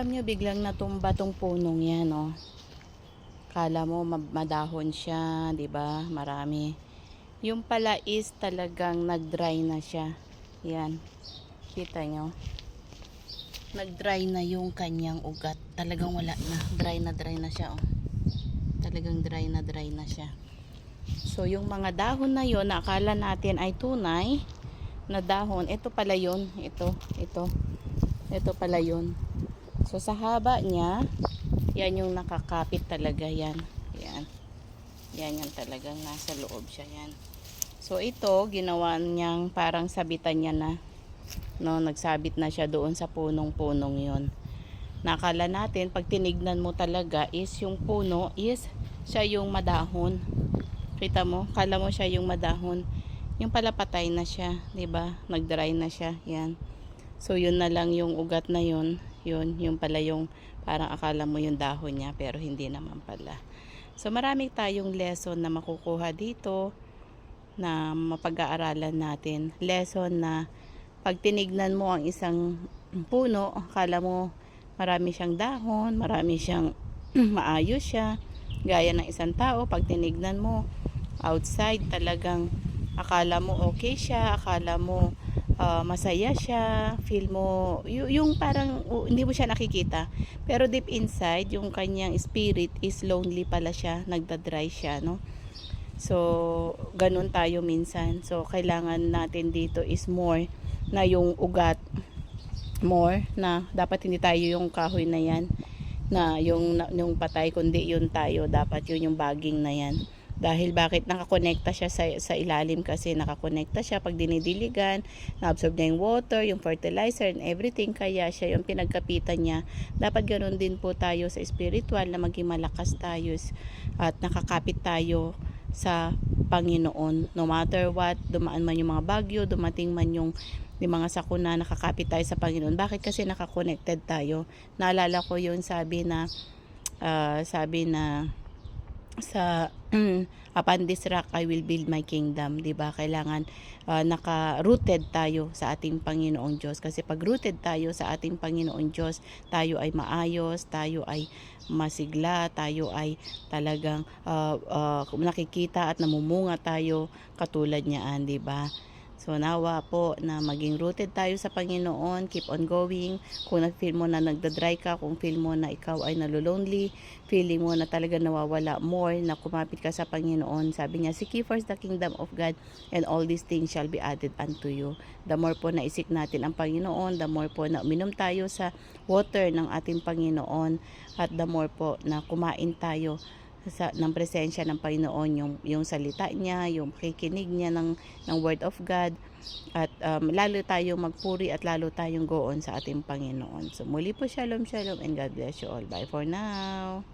Alam nyo, biglang natumba tong punong yan, oh. Kala mo madahon siya, 'di ba? Marami. Yung pala is talagang nag-dry na siya. Yan. Kita nyo? Nag-dry na yung kanyang ugat. Talagang wala na. Dry na siya, oh. Talagang dry na siya. So, yung mga dahon na yon na akala natin ay tunay na dahon, ito pala yun. Ito pala yun. So, sa haba niya, yan yung nakakapit talaga yan. Yan. Yan yung talagang nasa loob siya yan. So, ito, ginawa niyang parang sabitan niya na. No, nagsabit na siya doon sa punong-punong yon. Nakala natin, pag tinignan mo talaga, is yung puno is siya yung madahon. Kita mo? Kala mo siya yung madahon. Yung pala patay na siya. 'Di ba? Nag-dry na siya. Yan. So, yun na lang yung ugat na yun. Yung pala yung parang akala mo yung dahon niya, pero hindi naman pala. So, marami tayong lesson na makukuha dito na mapag-aaralan natin. Lesson na pag tinignan mo ang isang puno, akala mo marami siyang dahon, marami siyang maayos siya. Gaya ng isang tao, pag tinignan mo outside, talagang akala mo okay siya, akala mo masaya siya, feel mo yung parang hindi mo siya nakikita, pero deep inside yung kanyang spirit is lonely pala siya, nagda-dry siya, no? So ganun tayo minsan. So kailangan natin dito is more na yung ugat, more na dapat hindi tayo yung kahoy na yan na yung patay, kundi yun tayo, dapat yun yung baging na yan. Dahil bakit nakakonekta siya sa ilalim, kasi nakakonekta siya pag dinidiligan, na-absorb niya yung water, yung fertilizer and everything, kaya siya yung pinagkapitan niya. Dapat ganoon din po tayo sa spiritual, na maging malakas tayo at nakakapit tayo sa Panginoon. No matter what, dumaan man yung mga bagyo, dumating man yung mga sakuna, nakakapit tayo sa Panginoon. Bakit? Kasi nakakonected tayo. Naalala ko yung sabi na sa upon this rock I will build my kingdom, 'di ba? Kailangan naka-rooted tayo sa ating Panginoong Diyos, kasi pag rooted tayo sa ating Panginoong Diyos, tayo ay maayos, tayo ay masigla, tayo ay talagang nakikita at namumunga tayo katulad niyaan, 'di ba? So nawa po na maging rooted tayo sa Panginoon, keep on going. Kung feel mo na nagda-dry ka, kung feel mo na ikaw ay nalolonely, feeling mo na talaga nawawala, more na kumapit ka sa Panginoon. Sabi niya, seek ye first the kingdom of God, and all these things shall be added unto you. The more po na isik natin ang Panginoon, the more po na uminom tayo sa water ng ating Panginoon, at the more po na kumain tayo ng presensya ng Panginoon, yung salita niya, yung pakikinig niya ng word of God, at lalo tayong magpuri at lalo tayong goon sa ating Panginoon. So muli po, shalom shalom, and God bless you all. Bye for now.